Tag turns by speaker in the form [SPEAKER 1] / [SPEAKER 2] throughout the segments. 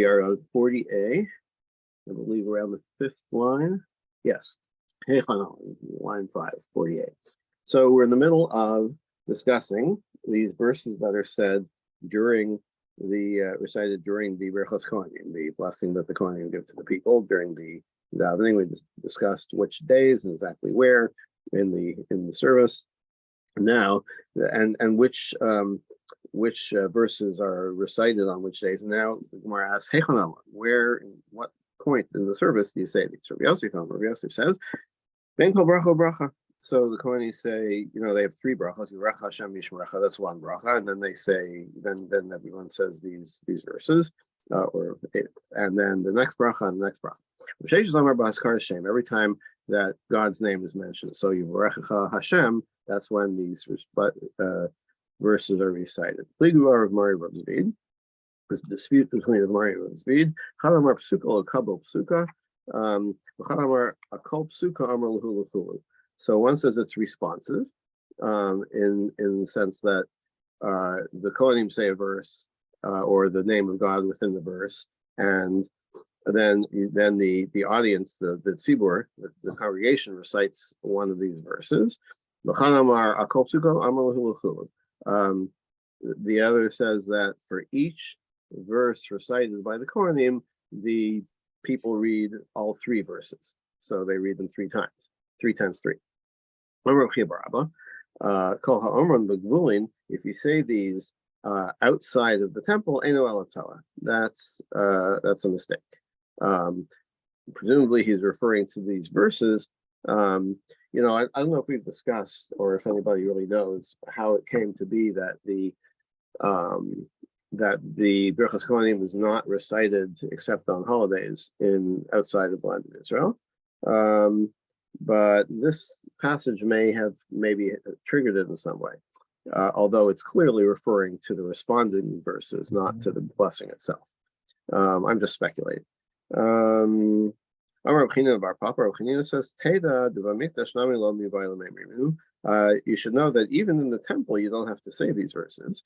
[SPEAKER 1] We are on 40A, I believe around the fifth line. Yes, line 5, 48. So we're in the middle of discussing these verses that are said during the recited during the Berachos Kohanim, the blessing that the Kohanim give to the people during the davening. We discussed which days and exactly where in the service. Now, and which verses are recited on which days. And now the Gemara asks, where, what point in the service do you say these? Rabbi Yosef says, Ben kol bracha bracha. So the Kohanim say, they have 3 brachas. Yirach Hashem Yishmerecha, that's one bracha, and then they say, then everyone says these verses, and then the next bracha and the next bracha. Every time that God's name is mentioned, so Yivarechecha Hashem, that's when these verses are recited. There's a dispute between the Mari and Ravid. Chalamar psuka or kabel psuka, chalamar akol psuka amar lahu lahu. So one says it's responsive, in the sense that the Kohanim say a verse or the name of God within the verse, and then the audience, the tzibur, the congregation recites one of these verses. The other says that for each verse recited by the Kohanim, the people read all 3 verses. So they read them 3 times, 3 times 3. If you say these outside of the temple, that's a mistake. Presumably he's referring to these verses. I don't know if we've discussed or if anybody really knows how it came to be that the Berachos Kohanim is not recited except on holidays outside of the land of Israel. But this passage may have maybe triggered it in some way, although it's clearly referring to the responding verses, not to the blessing itself. I'm just speculating. Amar Rabchina bar Papa, Rabchina says, you should know that even in the temple, you don't have to say these verses.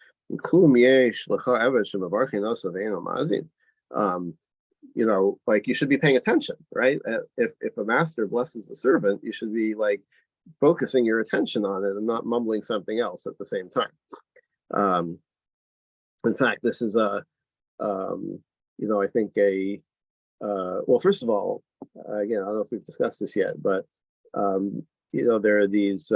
[SPEAKER 1] Like you should be paying attention, right? If a master blesses the servant, you should be like focusing your attention on it and not mumbling something else at the same time. In fact, this is I think well, first of all, again, I don't know if we've discussed this yet, but there are these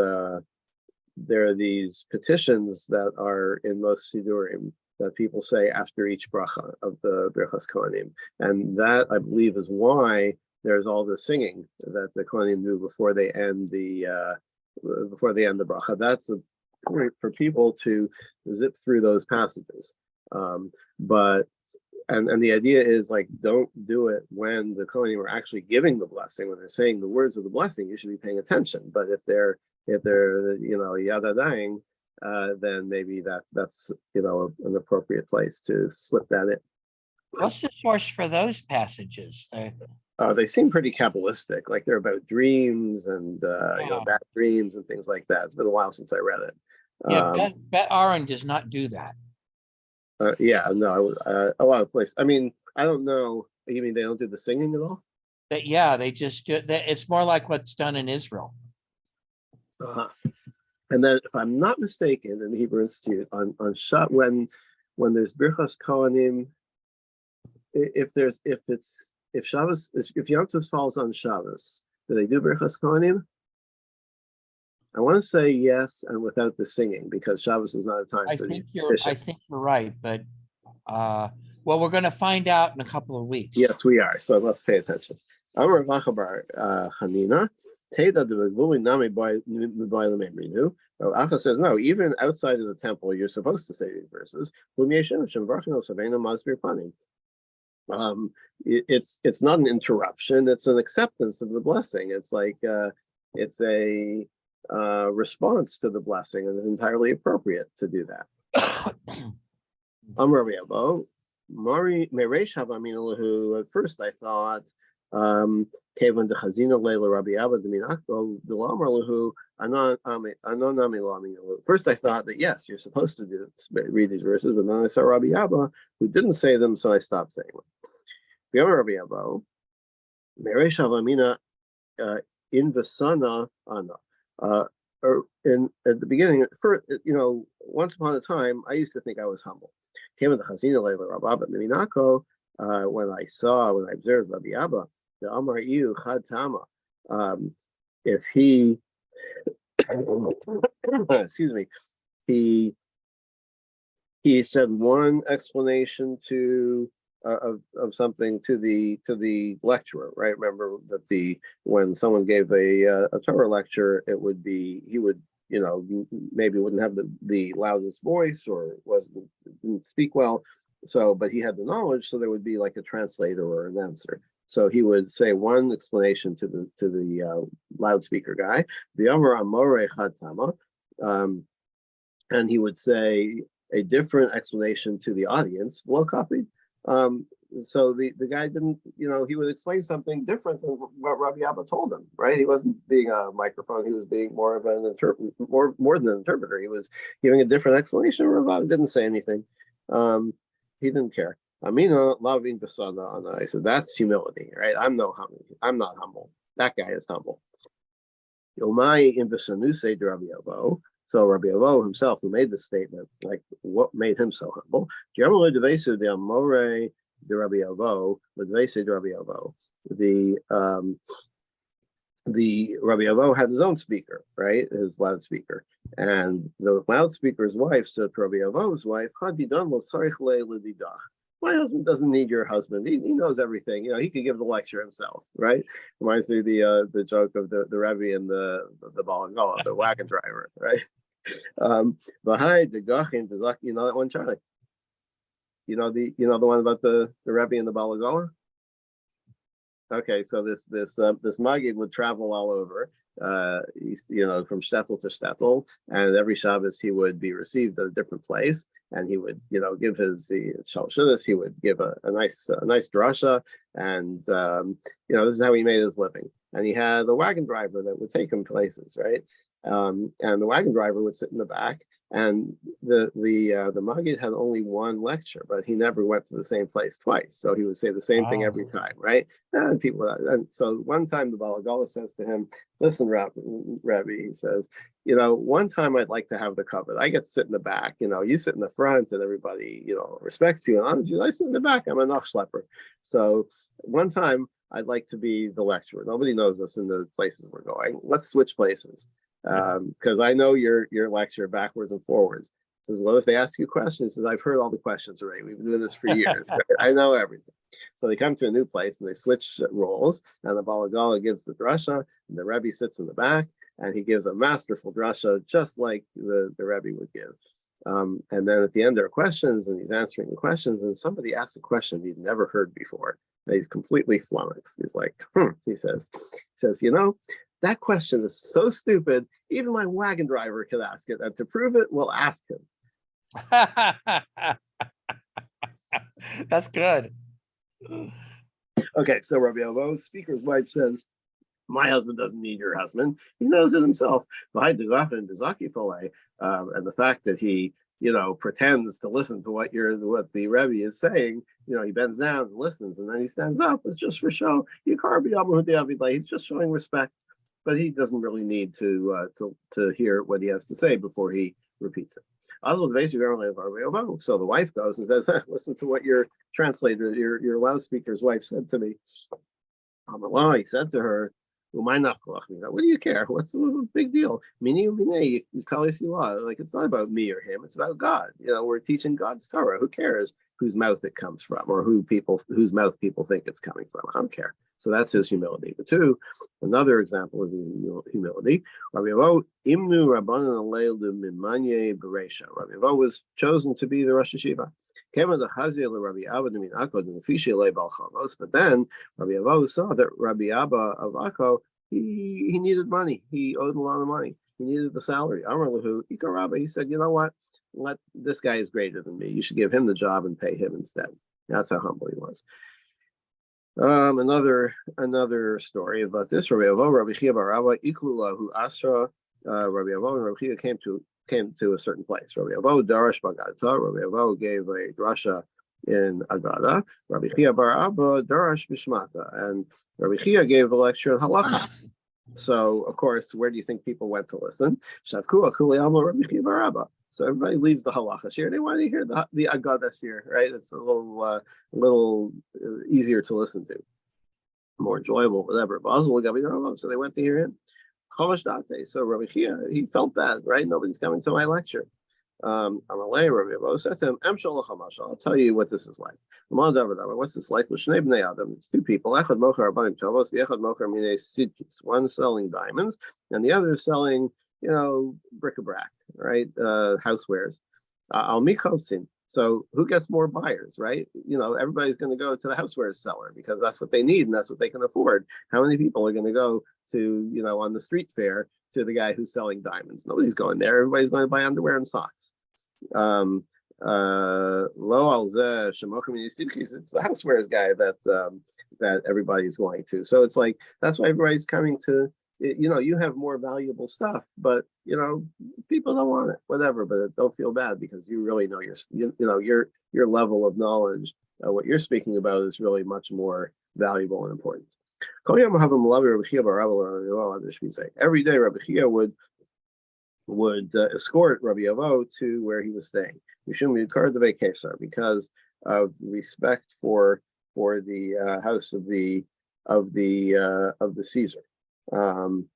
[SPEAKER 1] petitions that are in most sidurim that people say after each bracha of the Berachos Kohanim, and that I believe is why there's all the singing that the Kohanim do before they end the bracha. That's a point for people to zip through those passages, but the idea is like don't do it when the Kohanim are actually giving the blessing. When they're saying the words of the blessing, you should be paying attention. But if they're yadadaying, then maybe that's an appropriate place to slip that in.
[SPEAKER 2] What's the source for those passages?
[SPEAKER 1] They seem pretty Kabbalistic, like they're about dreams and bad dreams and things like that. It's been a while since I read it.
[SPEAKER 2] Yeah, Bet Aaron does not do that.
[SPEAKER 1] A lot of places. I mean, I don't know. You mean they don't do the singing at all?
[SPEAKER 2] They just do. It's more like what's done in Israel.
[SPEAKER 1] And then, if I'm not mistaken, in the Hebrew Institute, on when there's Birchas Kohanim, if Yom Tov falls on Shabbos, do they do Birchas Kohanim? I want to say yes, and without the singing, because Shabbos is not a time for these.
[SPEAKER 2] I think you're right, but we're going to find out in a couple of weeks.
[SPEAKER 1] Yes, we are. So let's pay attention. Amar Vachabar Hanina. Acha says no, even outside of the temple you're supposed to say these verses. It's not an interruption, it's an acceptance of the blessing. It's like it's a response to the blessing, and it's entirely appropriate to do that. At first I thought Kevan de Chazina Leila Rabbi Abba de Minakbo de Lamar Lahu Anonami Lami. First, I thought that yes, you're supposed to read these verses, but then I saw Rabbi Abba who didn't say them, so I stopped saying them. Rabbi Abba, Meresh Avamina in Vasana Ana. Or at the beginning, first, once upon a time, I used to think I was humble. Came in the Chazina Leila Rabbi Abba Minako. When I observed Rabbi Abba, the Amar Iu Chad Tama, if he, excuse me, he said one explanation of something to the lecturer, right? Remember that when someone gave a Torah lecture, it would be he would maybe wouldn't have the loudest voice or didn't speak well. So, but he had the knowledge, so there would be like a translator or an answer. So he would say one explanation to the loudspeaker guy, the Amar Amore Chatama, and he would say a different explanation to the audience, low copy. So the guy didn't, he would explain something different than what Rabbi Abba told him, right? He wasn't being a microphone; he was being more of an interpreter, more than an interpreter. He was giving a different explanation. Rabbi Abba didn't say anything. He didn't care. Amina loving the son. I said that's humility, right? I'm not humble. That guy is humble. Yomai in the Sanuse Rabbi Abba. So Rabbi Avo himself, who made this statement, like what made him so humble? Generally, devesu de amore de Rabbi Avo, devesu de Rabbi Avo. The Rabbi Avo had his own speaker, right? His loudspeaker, and the loudspeaker's wife said to Rabbi Avo's wife, "Hadidon lo tzarich le'ledidach." My husband doesn't need your husband. He knows everything. He could give the lecture himself, right? Reminds me of the joke of the Rebbe and the Balangola, the wagon driver, right? Behind the Gachin, you know that one, Charlie? You know the one about the Rebbe and the Balagola? Okay, so this Maggid would travel all over, from shtetl to shtetl, and every Shabbos he would be received at a different place, and he would, give his shalshudas. He would give a nice drasha, and this is how he made his living. And he had a wagon driver that would take him places, right? And the wagon driver would sit in the back, and the Maggid had only one lecture, but he never went to the same place twice. So he would say the same thing every time, right? And so one time the Balagala says to him, "Listen, Rabbi," he says, one time I'd like to have the covet. I get to sit in the back, you sit in the front, and everybody, respects you and honors you. I sit in the back. I'm a nachschlepper. So one time I'd like to be the lecturer. Nobody knows us in the places we're going. Let's switch places. Because I know your lecture backwards and forwards. He says, "Well, if they ask you questions," he says, "I've heard all the questions already. We've been doing this for years. Right? I know everything." So they come to a new place and they switch roles, and the Balagala gives the drasha, and the Rebbe sits in the back, and he gives a masterful drasha, just like the Rebbe would give. And then at the end there are questions, and he's answering the questions, and somebody asks a question he'd never heard before. And he's completely flummoxed. He's like, he says, "That question is so stupid, even my wagon driver could ask it. And to prove it, we'll ask him."
[SPEAKER 2] That's good.
[SPEAKER 1] Okay, so Rabbi Avo's speaker's wife says, "My husband doesn't need your husband. He knows it himself." And the fact that he, pretends to listen to what the Rebbe is saying, he bends down and listens, and then he stands up. It's just for show. He's just showing respect. But he doesn't really need to hear what he has to say before he repeats it. So the wife goes and says, "Listen to what your translator, your loudspeaker's wife said to me." He said to her, "What do you care? What's the big deal? Like, it's not about me or him, it's about God. We're teaching God's Torah. Who cares whose mouth it comes from or whose mouth people think it's coming from? I don't care." So that's his humility. But another example of humility, Rabbi Avo was chosen to be the Rosh Hashiva. But then Rabbi Avo saw that Rabbi Abba of Akko, he needed money. He owed a lot of money. He needed the salary. He said, "You know what? This guy is greater than me. You should give him the job and pay him instead." That's how humble he was. Another story about this. Rabbi Avo, Rabbi Chia bar Abba, Iklula who Asra, Rabbi Avo and Rabbi Chia came to a certain place. Rabbi Avo Darash Bagata. Rabbi Avo gave a drasha in Agada. Rabbi Chia bar Abba Darash Bishmata, and Rabbi Chia gave a lecture in Halacha. So, of course, where do you think people went to listen? Shavku Akuli Alma Rabbi Chia bar Abba. So everybody leaves the halacha shir. They want to hear the Agada shir, right? It's a little easier to listen to, more enjoyable, whatever. So they went to hear him. So Rabbi Chia, he felt bad, right? Nobody's coming to my lecture. Amalei Rabbi Avo said to him, I'll tell you what this is like. What's this like? It's two people. One selling diamonds, and the other is selling, bric-a-brac, right? Housewares. So who gets more buyers, right? Everybody's going to go to the housewares seller because that's what they need and that's what they can afford. How many people are going to go to, on the street fair to the guy who's selling diamonds? Nobody's going there. Everybody's going to buy underwear and socks. It's the housewares guy that everybody's going to. So it's like, that's why everybody's coming to. You have more valuable stuff, but people don't want it, whatever. But don't feel bad because you really know your level of knowledge. What you're speaking about is really much more valuable and important. Every day, Rabbi Chia would escort Rabbi Avo to where he was staying. Because of respect for the house of the Caesar. Rabbi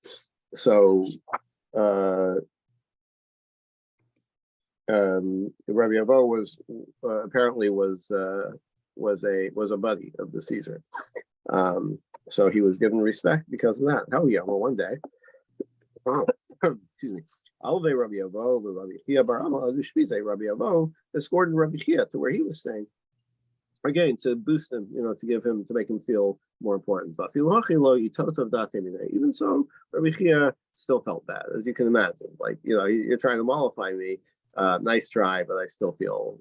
[SPEAKER 1] Avo was apparently was a buddy of the Caesar. So he was given respect because of that. Well, one day, excuse me. Alve Rabbi Avo, Rabbi Chia bar Amma, Rabbi Avo escorted Rabbi Chia to where he was staying. Again, to boost him, to make him feel more important. But even so, Rabbi Chia still felt bad, as you can imagine. Like, you're trying to mollify me. Nice try, but I still feel,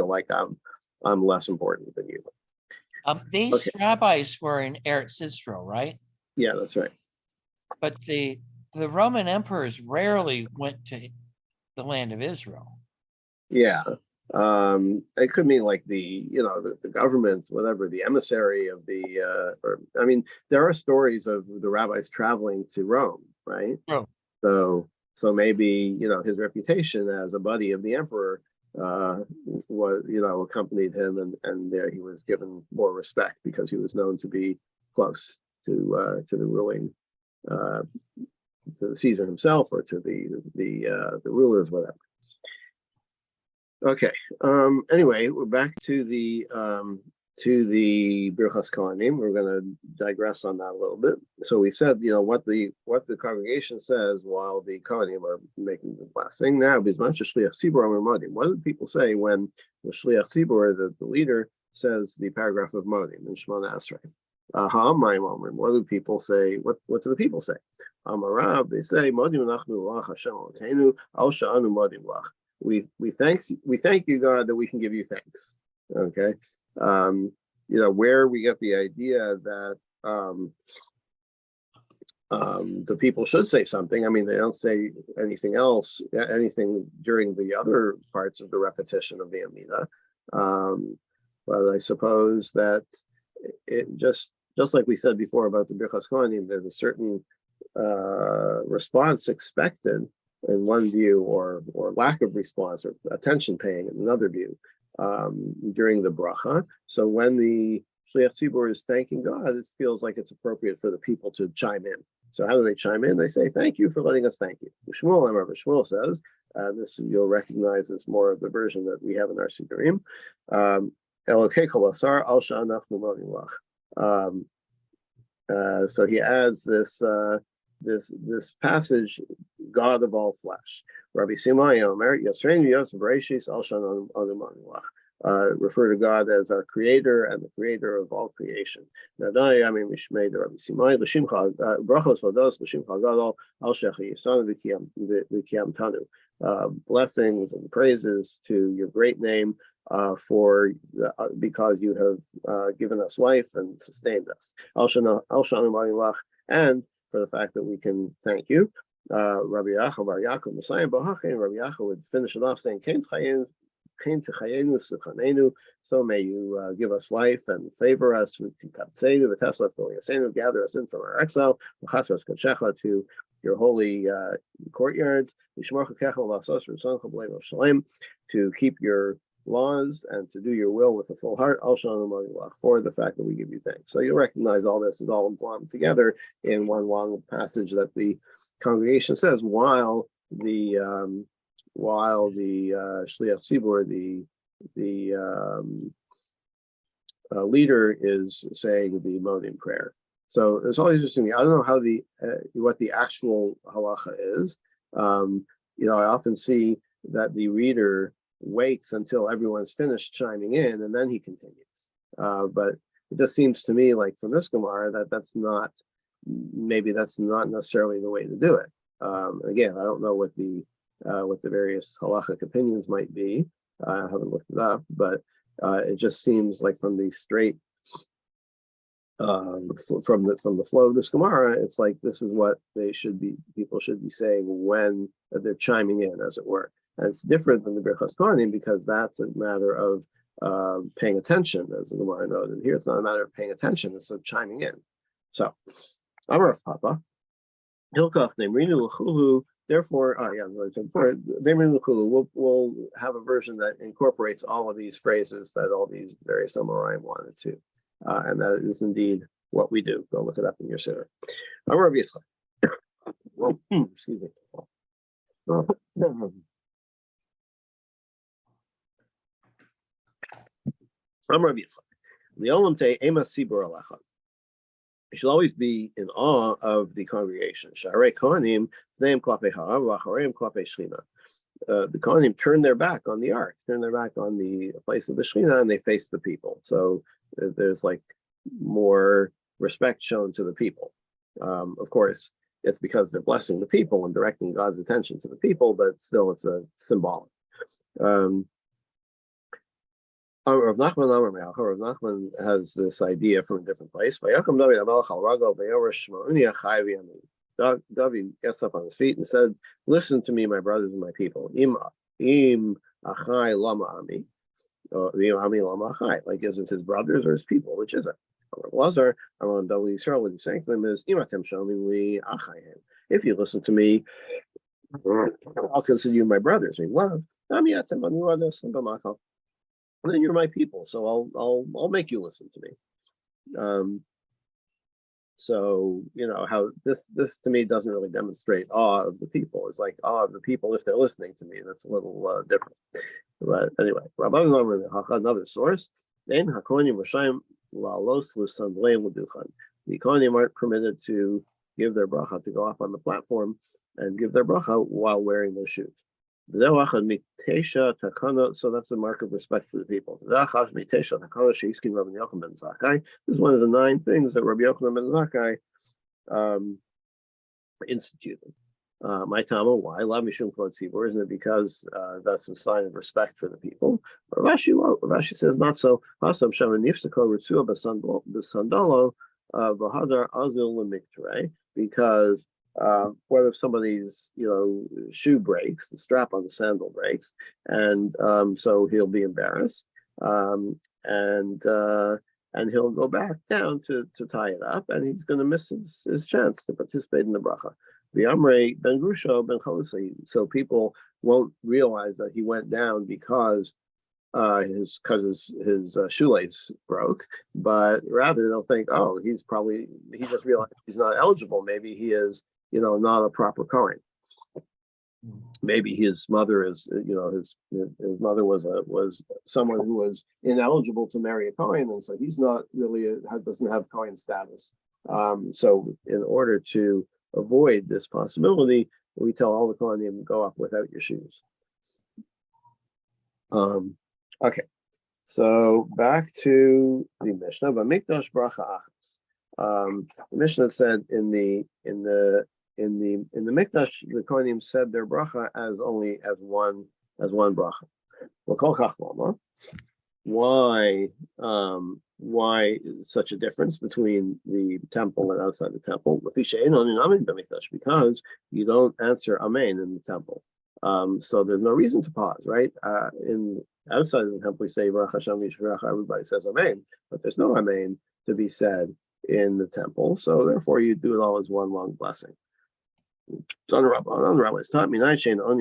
[SPEAKER 1] like I'm less important than you.
[SPEAKER 2] These rabbis were in Eretz Israel, right?
[SPEAKER 1] Yeah, that's right.
[SPEAKER 2] But the Roman emperors rarely went to the land of Israel.
[SPEAKER 1] Yeah. It could mean like the government, whatever, the emissary of there are stories of the rabbis traveling to Rome, right?
[SPEAKER 2] Oh.
[SPEAKER 1] So maybe, his reputation as a buddy of the emperor was, accompanied him, and there he was given more respect because he was known to be close to the ruling, to the Caesar himself or to the rulers, whatever. Okay. Anyway, we're back to the Birchas Kohanim. We're going to digress on that a little bit. So we said, what the congregation says while the Kohanim are making the blessing. Now, what do people say when the Shliach Tzibor, the leader, says the paragraph of Modim in Shemona Esrei? What do people say? What do the people say? Amarav, they say, Modim nachnu lach Hashem Elokeinu al sha'anu modim lach. We thank you, God, that we can give you thanks. Okay. Where we get the idea that the people should say something. I mean, they don't say anything else, anything during the other parts of the repetition of the Amidah. But I suppose that it just like we said before about the Birchas Kohanim, there's a certain response expected in one view, or lack of response, or attention paying in another view, during the bracha. So when the Shliach Tzibor is thanking God, it feels like it's appropriate for the people to chime in. So how do they chime in? They say, thank you for letting us thank you. Shmuel says, this you'll recognize as more of the version that we have in our Sidurim. Elokei kol basar al sha'anachnu modim lach. So he adds this passage, God of all flesh. Rabbi Simai Omer, Yasreinu Yosef Bereshis Al Shan Anu Manu. Refer to God as our creator and the creator of all creation. Nadai, I mean, Mishmei the Rabbi Simai, L'shimcha, Brachos Vados, L'shimcha Gadol, Al Shecha Yisanu V'Kiyam Tanu. blessings and praises to your great name because you have given us life and sustained us. And for the fact that we can thank you. Rabbi Yaakov Bar Yaakov Messiah Bahachin, Rabbi Yaakov would finish it off saying, so may you give us life and favor us, gather us in from our exile, to your holy courtyards, to keep your laws and to do your will with a full heart, for the fact that we give you thanks. So you'll recognize all this is all lumped together in one long passage that the congregation says while the Shliach Tzibur, the leader, is saying the Modim prayer. So it's always interesting to me. I don't know how what the actual halacha is. I often see that the reader waits until everyone's finished chiming in and then he continues. But it just seems to me like from this Gemara that that's not necessarily the way to do it. Again, I don't know what the various halachic opinions might be. I haven't looked it up, but it just seems like from the straight from the flow of this Gemara, it's like this is what people should be saying when they're chiming in, as it were. And it's different than the Birchas Kohanim because that's a matter of paying attention, as the Gemara noted. Here, it's not a matter of paying attention; it's of chiming in. So, Amar of Papa, Hilkach Nemrinu L'Chulu. Therefore, we'll have a version that incorporates all of these phrases that all these various Amoraim wanted to, and that is indeed what we do. Go look it up in your siddur. Amar of Yitzchak. Well, excuse me. Amar of Yitzchak. Le'olam te emas sibur alachon. You should always be in awe of the congregation. Sharei Kohanim, neim klape ha'av, v'achareim klape shchina. The Kohanim turn their back on the ark, turn their back on the place of the Shechina, and they face the people. So there's like more respect shown to the people. Of course, it's because they're blessing the people and directing God's attention to the people, but still it's a symbolic. Rav Nachman has this idea from a different place. David gets up on his feet and said, "Listen to me, my brothers and my people. Im achai lama ami, ami lama achai. Like, is it his brothers or his people? Which is it?" Lazar, around Dali Yisrael, what he's saying to them is, "Imatem shomim li achayim. If you listen to me, I'll consider you my brothers in love. Amiatem anu ados b'makal. Then you're my people, so I'll make you listen to me." So how this to me doesn't really demonstrate awe of the people. It's like awe of the people if they're listening to me. That's a little different. But anyway, another source. The Kohanim aren't permitted to give their bracha, to go up on the platform and give their bracha while wearing their shoes. So that's a mark of respect for the people. This is one of the 9 things that Rabbi Yochanan ben Zakkai instituted. My Tama, why? Isn't it because that's a sign of respect for the people? Rashi says not so. Because what if somebody's shoe breaks, the strap on the sandal breaks, and so he'll be embarrassed, and he'll go back down to tie it up, and he's going to miss his chance to participate in the bracha. The Amrei ben Grusho ben Chalusa, so people won't realize that he went down because his shoelace broke, but rather they'll think, oh, he just realized he's not eligible. Maybe he is not a proper Kohen. Maybe his mother is, his mother was someone who was ineligible to marry a Kohen, and so he's not really doesn't have Kohen status. So in order to avoid this possibility, we tell all the Kohanim, go up without your shoes. Okay, so back to the Mishnah. But Mikdash bracha achas. The Mishnah said in the the Mikdash, the Kohanim said their bracha as one bracha. Well, kol kach lama. Why such a difference between the temple and outside the temple? Because you don't answer amen in the temple. So there's no reason to pause, right? In outside of the temple, we say Baruch Hashem Yishmerecha, everybody says amen, but there's no amen to be said in the temple. So therefore, you do it all as one long blessing. So the rabbis taught me, how do you know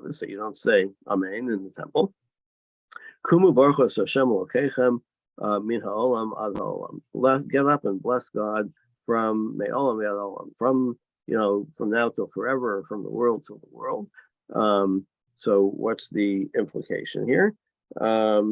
[SPEAKER 1] this? That you don't say amen in the temple. Kumu baruch Hashem Elokechem min ha'olam ad ha'olam. Get up and bless God from me'olam ad olam, from now till forever, or from the world till the world. So what's the implication here? I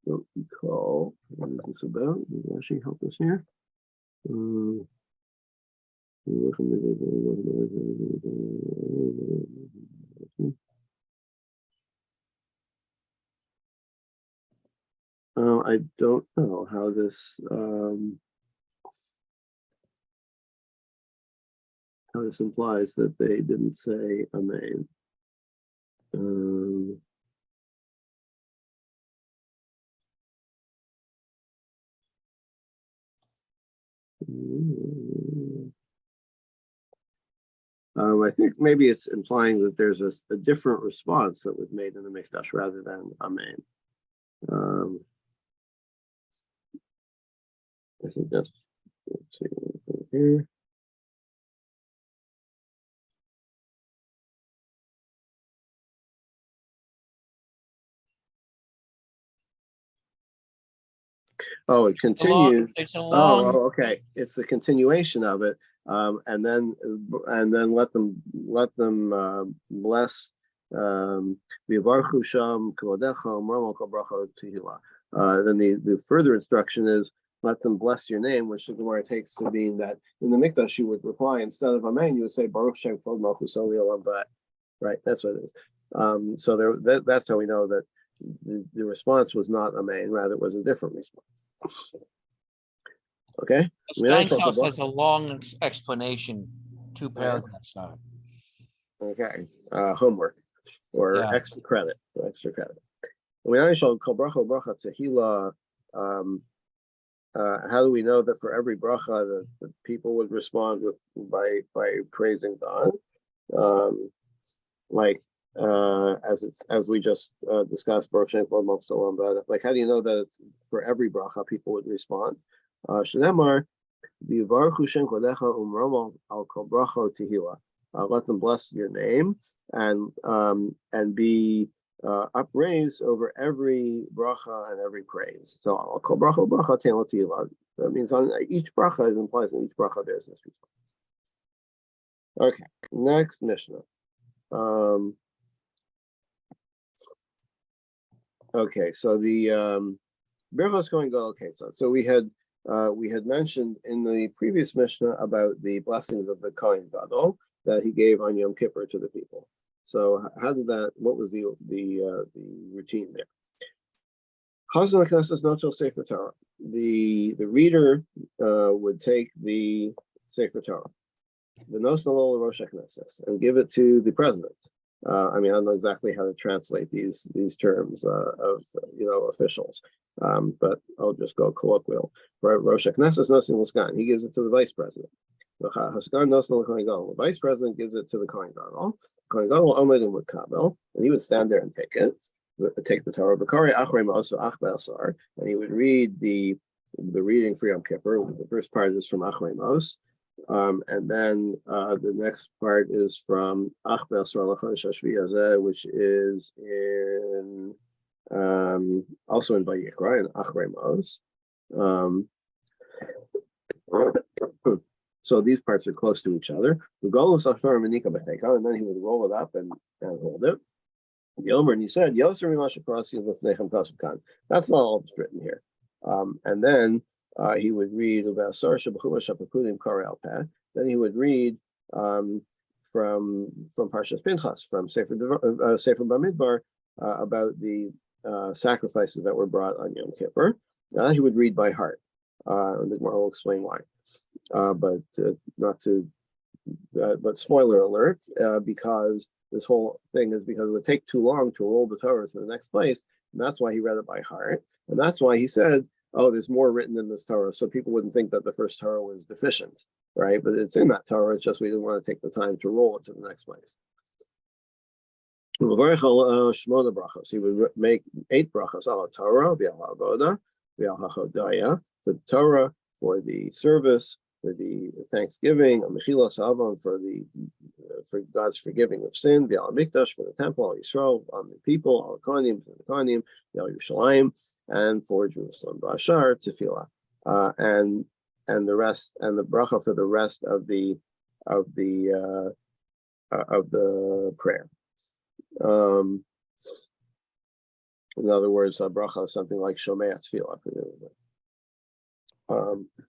[SPEAKER 1] don't recall what is this about. Does actually help us here? I don't know how this implies that they didn't say amen. I think maybe it's implying that there's a different response that was made in the Mikdash rather than amen. I think that's, let's see here. Oh, it continues.
[SPEAKER 2] It's a long.
[SPEAKER 1] Okay. It's the continuation of it, and then let them bless v'yivarchu sham kavodecha u'mramal kol bracha tehila. Then the further instruction is let them bless your name, which the Gemara takes to mean that in the Mikdash you would reply instead of amen, you would say Baruch Shem Kvod Malchus Olam Va'ed. Right, that's what it is. So that's how we know that the response was not amen, rather it was a different response. Okay.
[SPEAKER 2] Steinhaus has a long explanation, 2 paragraphs on it.
[SPEAKER 1] Okay. Homework or extra credit. How do we know that for every bracha that people would respond by praising God? As we just discussed, like how do you know that it's for every bracha people would respond? Shneimar v'yivarchu shem kodecha u'mramal al kol bracha tehila. Let them bless your name and be upraised over every bracha and every praise. So al kol bracha tehila. That means on each bracha, it implies in each bracha there's this response. Okay, next Mishnah. Okay, so the Birchos Kohen Gadol Ketzad. So we had mentioned in the previous Mishnah about the blessings of the Kohen Gadol that he gave on Yom Kippur to the people. So how did that? What was the routine there? Chazon HaKnesses Notel Sefer Torah. The reader would take the Sefer Torah, the Nosnalol Rosh HaKnesses, and give it to the president. I don't know exactly how to translate these terms of officials, but I'll just go colloquial. Rosh HaKnesses Nosin L'Sgan, he gives it to the vice president. The vice president gives it to the Kohen Gadol. Kohen Gadol Omed and would kabel, and he would stand there and take the Torah. And he would read the reading for Yom Kippur. The first part is from Achrei Mos. And then the next part is from Ach Be'asar L'Chodesh Hashvi Hazeh, which is in also in Vayikra in Achrei Mos. So these parts are close to each other. The goal of Safar Manika B'Teika, and then he would roll it up and hold it. Yomer, and he said, Yoser Milasha Krasi with Nechem Kasukan. That's not all that's written here. And then he would read about Sar Shabachuma Shapakudim Karel Peh. Then he would read from Parshas Pinchas, from Sefer Bamidbar, about the sacrifices that were brought on Yom Kippur. He would read by heart. And the Gemara will explain why. But not to, but spoiler alert, because this whole thing is because it would take too long to roll the Torah to the next place, and that's why he read it by heart, and that's why he said, "Oh, there's more written in this Torah," so people wouldn't think that the first Torah was deficient, right? But it's in that Torah. It's just we didn't want to take the time to roll it to the next place. He would make 8 brachos al Torah, v'al avoda, v'al hachodaya, for the Torah, for the service, for the thanksgiving, mechilas avon, for God's forgiving of sin, v'al mikdash, for the temple, al Yisrael, on the people, al kohanim, for the kohanim, v'al Yerushalayim, and for Jerusalem, b'ashar tefillah, and the rest, and the bracha for the rest of the prayer. In other words, a bracha is something like Shomei Tefillah.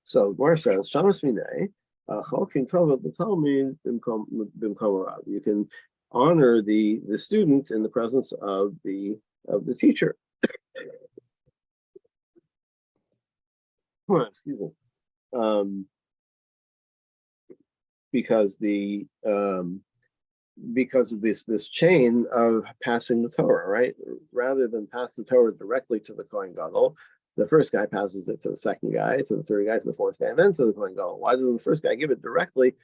[SPEAKER 1] So the Gemara says, Shamas Minei, Chalkin Tova B'Talmid B'Mkom Rav. You can honor the student in the presence of the teacher. Excuse me. Because of this chain of passing the Torah, right? Rather than pass the Torah directly to the Kohen Gadol, the first guy passes it to the second guy, to the third guy, to the fourth guy, and then to the Kohen Gadol. Why doesn't the first guy give it directly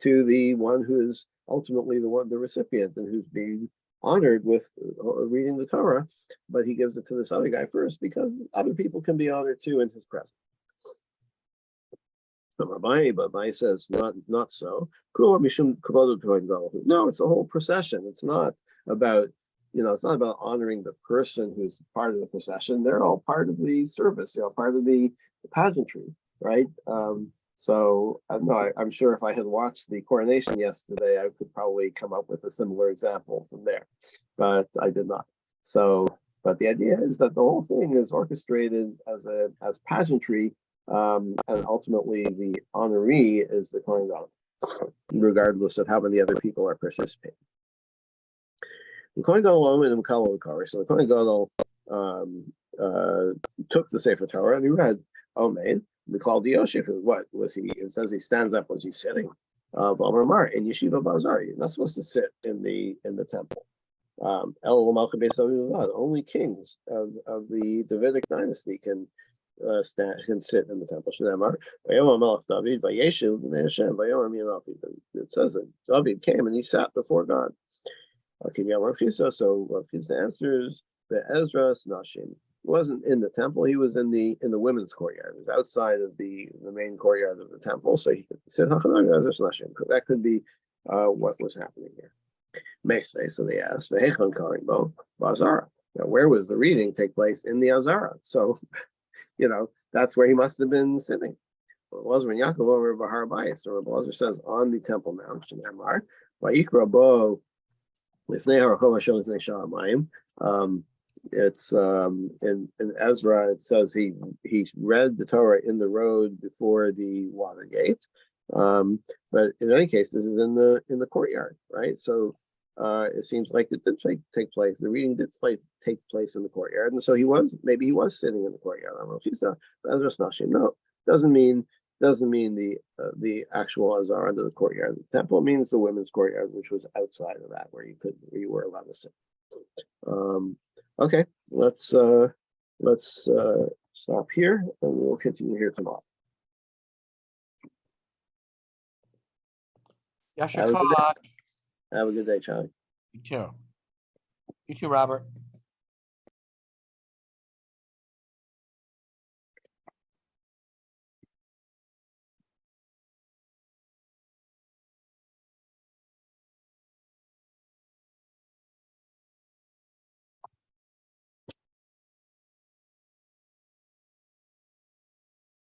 [SPEAKER 1] to the one who is ultimately the recipient, and who's being honored with reading the Torah, but he gives it to this other guy first because other people can be honored too in his presence? But Rabbi says not so. No, it's a whole procession. It's not about honoring the person who's part of the procession. They're all part of the service, part of the pageantry, right? So no, I'm sure if I had watched the coronation yesterday, I could probably come up with a similar example from there, but I did not. So, but the idea is that the whole thing is orchestrated as pageantry. And ultimately, the honoree is the Kohen Gadol, regardless of how many other people are participating. The Kohen Gadol and so the Kohen Gadol took the Sefer Torah and he read Omeid. We called the Yosef. What was he? It says he stands up. Was he sitting? In Yeshiva Bazar. You're not supposed to sit in the temple. Only kings of the Davidic dynasty can sit in the temple. It says that David came and he sat before God. So his answers, the Ezra's Nashim wasn't in the temple. He was in the women's courtyard. It was outside of the main courtyard of the temple, so he could sit. That could be what was happening here. So they asked, now where was the reading take place? In the Azara. So that's where he must have been sitting. It was when Yaakov over Bahar Bayis. So Rabbi Elazar says on the Temple Mount, Shnamar, Vayikra Bo, Lifnei Harachov Hashem Lifnei Sha'amayim. It's in Ezra. It says he read the Torah in the road before the water gate. But in any case, this is in the courtyard, right? So it seems like it did take place. The reading did take place in the courtyard, and so maybe he was sitting in the courtyard. I don't know if he's not. That's just Nashim. No, doesn't mean the actual Azar under the courtyard of the temple. It means the women's courtyard, which was outside of that, where you were allowed to sit. Okay, let's stop here, and we'll continue here tomorrow.
[SPEAKER 2] Yasher Koach.
[SPEAKER 1] Have a good day, Charlie.
[SPEAKER 2] You too. You too, Robert.